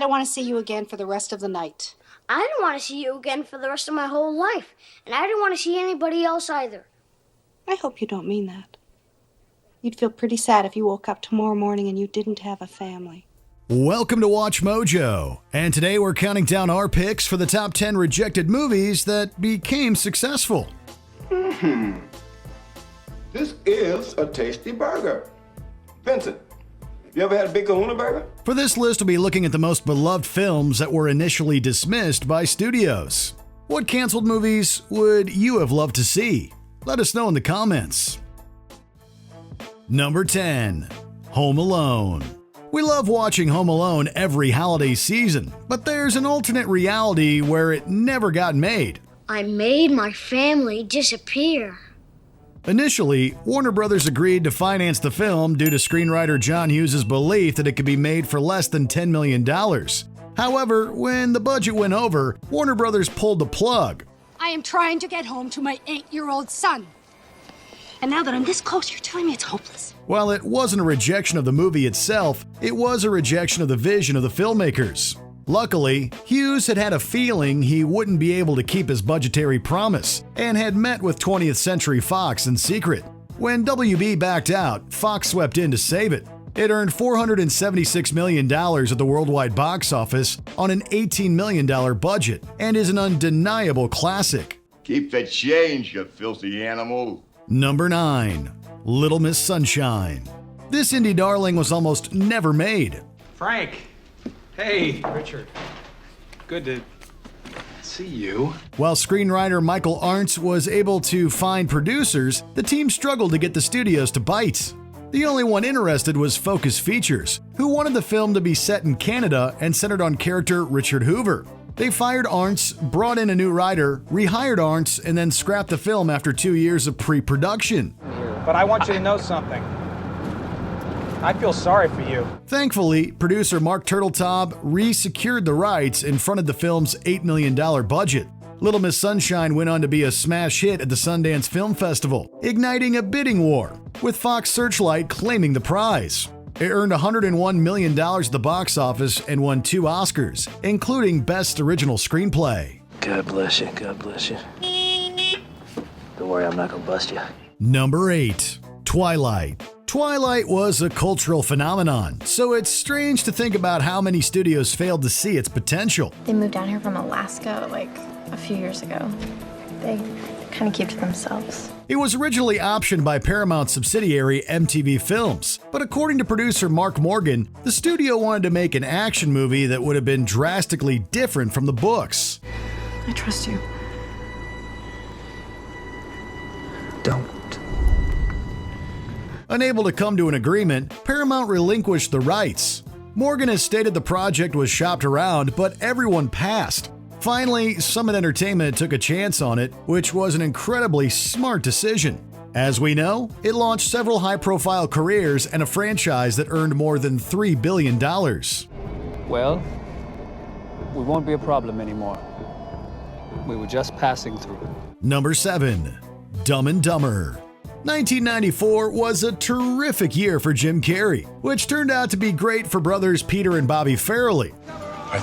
I don't want to see you again for the rest of the night. I don't want to see you again for the rest of my whole life. And I don't want to see anybody else either. I hope you don't mean that. You'd feel pretty sad if you woke up tomorrow morning and you didn't have a family. Welcome to Watch Mojo, and today we're counting down our picks for the top 10 rejected movies that became successful. This is a tasty burger. Vincent, you ever had a Big Kahuna burger? For this list, we'll be looking at the most beloved films that were initially dismissed by studios. What canceled movies would you have loved to see? Let us know in the comments. Number 10. Home Alone. We love watching Home Alone every holiday season, but there's an alternate reality where it never got made. I made my family disappear. Initially, Warner Brothers agreed to finance the film due to screenwriter John Hughes' belief that it could be made for less than $10 million. However, when the budget went over, Warner Brothers pulled the plug. I am trying to get home to my 8-year-old son. And now that I'm this close, you're telling me it's hopeless. While it wasn't a rejection of the movie itself, it was a rejection of the vision of the filmmakers. Luckily, Hughes had had a feeling he wouldn't be able to keep his budgetary promise and had met with 20th Century Fox in secret. When WB backed out, Fox swept in to save it. It earned $476 million at the worldwide box office on an $18 million budget and is an undeniable classic. Keep the change, you filthy animal. Number 9. Little Miss Sunshine. This indie darling was almost never made. Frank! Hey, Richard. Good to see you. While screenwriter Michael Arndt was able to find producers, the team struggled to get the studios to bite. The only one interested was Focus Features, who wanted the film to be set in Canada and centered on character Richard Hoover. They fired Arndt, brought in a new writer, rehired Arndt, and then scrapped the film after 2 years of pre-production. But I want you to know something. I feel sorry for you. Thankfully, producer Mark Turteltaub re-secured the rights and fronted the film's $8 million budget. Little Miss Sunshine went on to be a smash hit at the Sundance Film Festival, igniting a bidding war, with Fox Searchlight claiming the prize. It earned $101 million at the box office and won 2 Oscars, including Best Original Screenplay. God bless you, God bless you. Don't worry, I'm not gonna bust you. Number 8. Twilight. Twilight was a cultural phenomenon, so it's strange to think about how many studios failed to see its potential. They moved down here from Alaska like a few years ago. They kind of keep to themselves. It was originally optioned by Paramount subsidiary MTV Films, but according to producer Mark Morgan, the studio wanted to make an action movie that would have been drastically different from the books. I trust you. Don't. Unable to come to an agreement, Paramount relinquished the rights. Morgan has stated the project was shopped around, but everyone passed. Finally, Summit Entertainment took a chance on it, which was an incredibly smart decision. As we know, it launched several high-profile careers and a franchise that earned more than $3 billion. Well, we won't be a problem anymore. We were just passing through. Number 7. Dumb and Dumber. 1994 was a terrific year for Jim Carrey, which turned out to be great for brothers Peter and Bobby Farrelly. I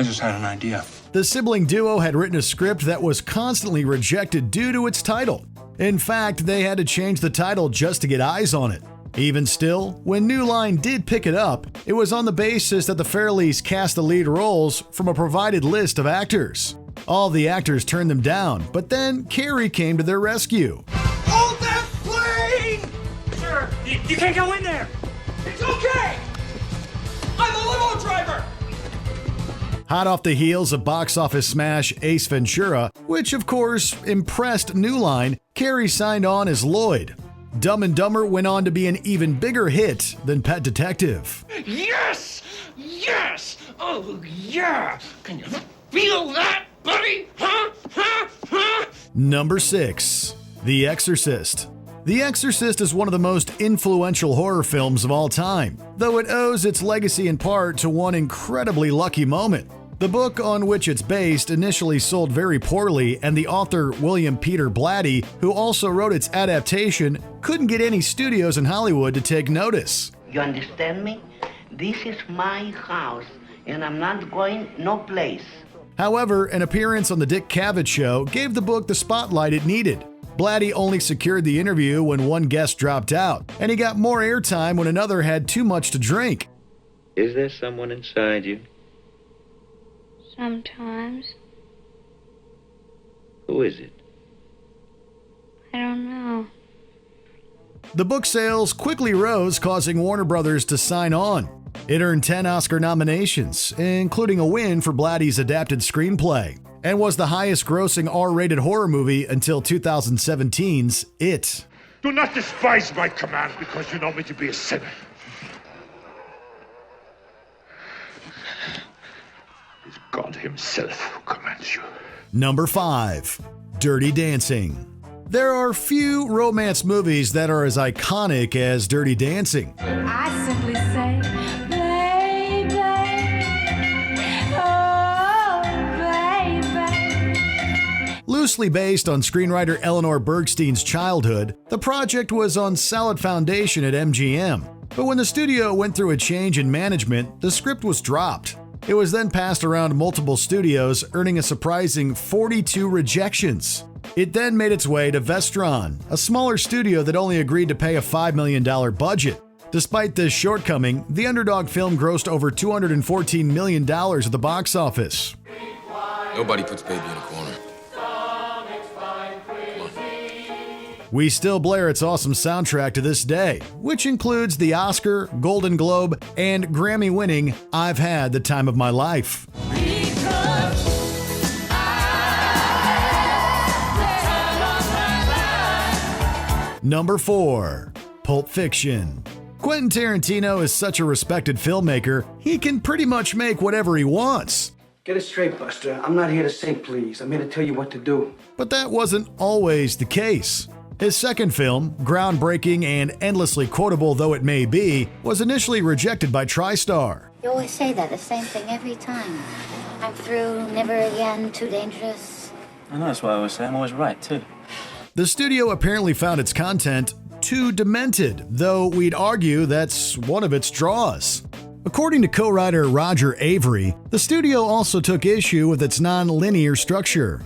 just had an idea. The sibling duo had written a script that was constantly rejected due to its title. In fact, they had to change the title just to get eyes on it. Even still, when New Line did pick it up, it was on the basis that the Farrellys cast the lead roles from a provided list of actors. All the actors turned them down, but then Carrey came to their rescue. Hold that plane! Sir, you can't go in there! It's okay! I'm a limo driver! Hot off the heels of box office smash Ace Ventura, which of course impressed New Line, Carrey signed on as Lloyd. Dumb and Dumber went on to be an even bigger hit than Pet Detective. Yes! Yes! Oh, yeah! Can you feel that, buddy? Huh? Huh? Huh? Number 6. The Exorcist. The Exorcist is one of the most influential horror films of all time, though it owes its legacy in part to one incredibly lucky moment. The book on which it's based initially sold very poorly, and the author William Peter Blatty, who also wrote its adaptation, couldn't get any studios in Hollywood to take notice. You understand me? This is my house, and I'm not going no place. However, an appearance on The Dick Cavett Show gave the book the spotlight it needed. Blatty only secured the interview when one guest dropped out, and he got more airtime when another had too much to drink. Is there someone inside you? Sometimes. Who is it? I don't know. The book sales quickly rose, causing Warner Brothers to sign on. It earned 10 Oscar nominations, including a win for Blatty's adapted screenplay, and was the highest-grossing R-rated horror movie until 2017's It. Do not despise my commands because you know me to be a sinner. It's God himself who commands you. Number 5. Dirty Dancing. There are few romance movies that are as iconic as Dirty Dancing. I simply say, baby, oh, baby. Loosely based on screenwriter Eleanor Bergstein's childhood, the project was on solid foundation at MGM. But when the studio went through a change in management, the script was dropped. It was then passed around multiple studios, earning a surprising 42 rejections. It then made its way to Vestron, a smaller studio that only agreed to pay a $5 million budget. Despite this shortcoming, the underdog film grossed over $214 million at the box office. Nobody puts baby in a corner. We still blare its awesome soundtrack to this day, which includes the Oscar, Golden Globe, and Grammy-winning I've Had the Time of My Life. Number 4. Pulp Fiction. Quentin Tarantino is such a respected filmmaker, he can pretty much make whatever he wants. Get it straight, Buster. I'm not here to say please. I'm here to tell you what to do. But that wasn't always the case. His second film, groundbreaking and endlessly quotable though it may be, was initially rejected by TriStar. You always say that, the same thing every time. I'm through, never again, too dangerous. I know, that's what I always say. I'm always right, too. The studio apparently found its content too demented, though we'd argue that's one of its draws. According to co-writer Roger Avery, the studio also took issue with its non-linear structure.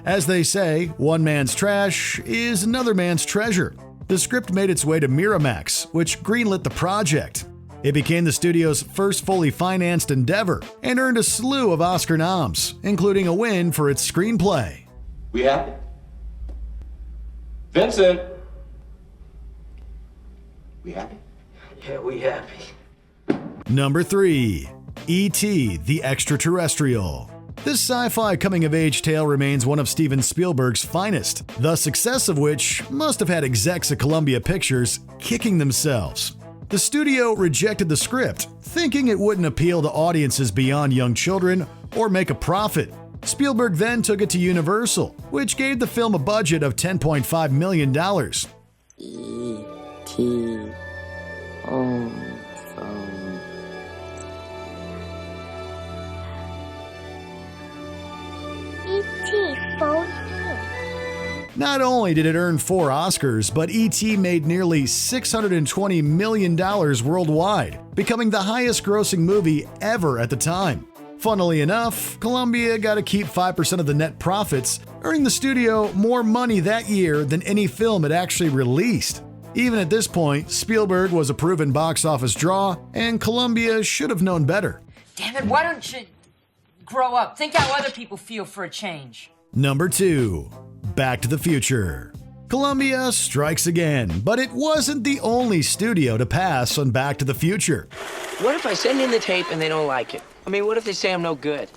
As they say, one man's trash is another man's treasure. The script made its way to Miramax, which greenlit the project. It became the studio's first fully financed endeavor and earned a slew of Oscar noms, including a win for its screenplay. We happy? Vincent! We happy? Yeah, we happy. Number 3. E.T. the Extra-Terrestrial. This sci-fi coming-of-age tale remains one of Steven Spielberg's finest, the success of which must have had execs at Columbia Pictures kicking themselves. The studio rejected the script, thinking it wouldn't appeal to audiences beyond young children or make a profit. Spielberg then took it to Universal, which gave the film a budget of $10.5 million. E.T. Not only did it earn 4 Oscars, but E.T. made nearly $620 million worldwide, becoming the highest-grossing movie ever at the time. Funnily enough, Columbia got to keep 5% of the net profits, earning the studio more money that year than any film it actually released. Even at this point, Spielberg was a proven box office draw, and Columbia should have known better. Damn it, why don't you grow up? Think how other people feel for a change. Number 2. Back to the Future. Columbia strikes again, but it wasn't the only studio to pass on Back to the Future. What if I send in the tape and they don't like it? I mean, what if they say I'm no good?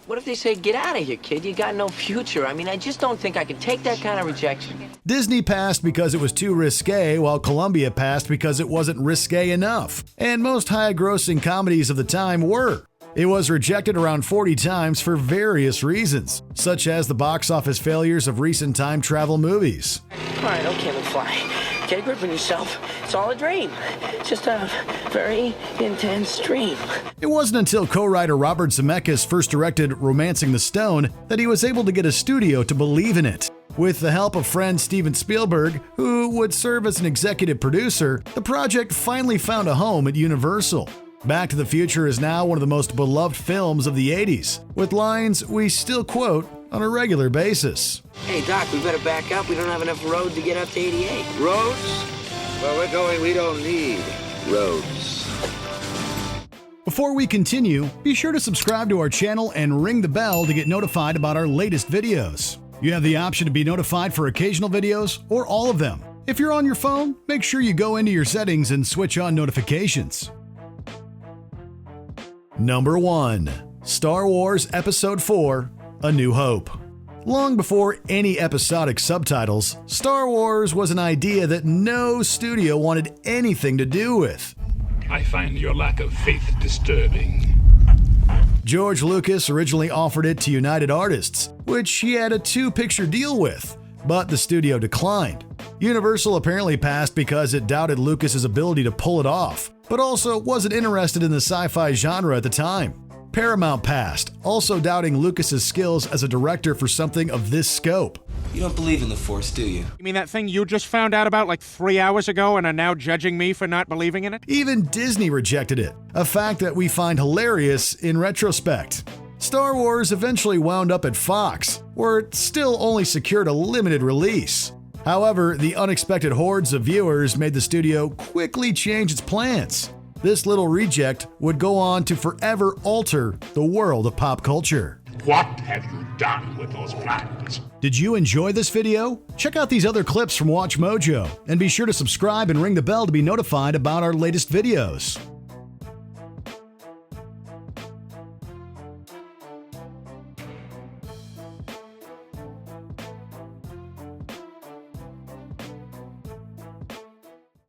What if they say, get out of here, kid, you got no future? I mean, I just don't think I can take that kind of rejection. Disney passed because it was too risque, while Columbia passed because it wasn't risque enough. And most high-grossing comedies of the time were. It was rejected around 40 times for various reasons, such as the box office failures of recent time travel movies. All right, okay, McFly. Get a grip on yourself. It's all a dream. It's just a very intense dream. It wasn't until co-writer Robert Zemeckis first directed Romancing the Stone that he was able to get a studio to believe in it. With the help of friend Steven Spielberg, who would serve as an executive producer, the project finally found a home at Universal. Back to the Future is now one of the most beloved films of the 80s, with lines we still quote on a regular basis. Hey, Doc, we better back up. We don't have enough road to get up to 88. Roads? Where we're going, we don't need roads. Before we continue, be sure to subscribe to our channel and ring the bell to get notified about our latest videos. You have the option to be notified for occasional videos or all of them. If you're on your phone, make sure you go into your settings and switch on notifications. Number 1. Star Wars Episode 4: A New Hope. Long before any episodic subtitles, Star Wars was an idea that no studio wanted anything to do with. I find your lack of faith disturbing. George Lucas originally offered it to United Artists, which he had a 2-picture deal with, but the studio declined. Universal apparently passed because it doubted Lucas's ability to pull it off, but also wasn't interested in the sci-fi genre at the time. Paramount passed, also doubting Lucas's skills as a director for something of this scope. You don't believe in the Force, do you? You mean that thing you just found out about like 3 hours ago and are now judging me for not believing in it? Even Disney rejected it, a fact that we find hilarious in retrospect. Star Wars eventually wound up at Fox, where it still only secured a limited release. However, the unexpected hordes of viewers made the studio quickly change its plans. This little reject would go on to forever alter the world of pop culture. What have you done with those plans? Did you enjoy this video? Check out these other clips from WatchMojo, and be sure to subscribe and ring the bell to be notified about our latest videos.